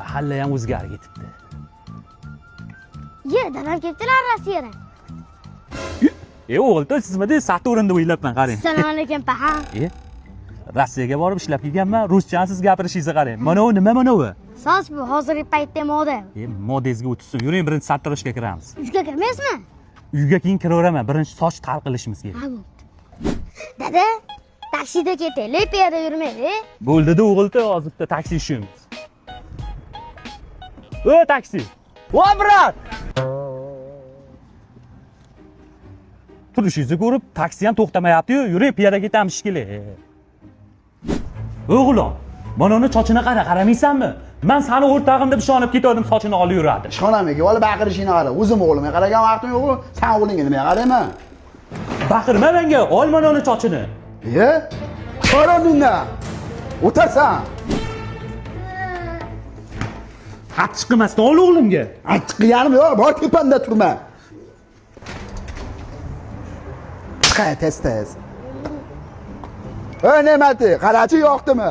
Mahalla ham o'zgarib ketibdi. Ye, dadam ketdilar Rossiyadan. O'g'il, sizmidi? Saturnni o'ylabman, qarang. Assalomu alaykum, paha. Rossiyaga borib ishlab kelganman. Ruschasiz gapirishingizni qarang. Mana u nima mana u? So'z bu hozirgi paytda moda. Modangizga o'tsin. Yuring, birinchi sartaroshga kiramiz. Uyga kirmaysizmi? Uyga keyin kiraveraman. Birinchi soch tal qilishimiz kerak. Ha, bo'pti. Dada, taksida ketaylik, piyoda yurmaylik. Bo'ldi-da, o'g'il, hozirda taksi ishimiz. O, taksi. Voy, brat! Turishingizni ko'rib, taksi ham to'xtamayapti-yu. Yuring, piyoda ketamiz shekilli. O'g'lon, mana uni sochini qaramaysanmi? Men seni o'rtog'im deb ishonib ketdim, sochini olib yuradi. Ishxonamga olib baqirishingni qara. O'zim o'g'limga qaragan vaqtim yo'q-ku, sen o'g'lingga nimaga qarayman? Baqirma menga, ol mana uni sochini. Qara mendan. O'tasan. Achchiq qilmasdan ol o'g'limga. Achchiq qilganim yo'q, bor tepamda turma. Qay tez. Ne'mati, qarachi yoqdimi?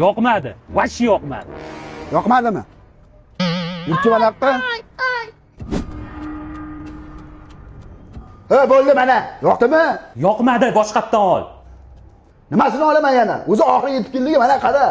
Yoqmadi. Vashi yoqmadi. Yoqmadimi? Yurki bunaqa? Bo'ldi mana. Yoqdimi? Yoqmadi, boshqatdan ol. Nimasini olaman yana? O'zi oxiriga yetib keldiga mana qara.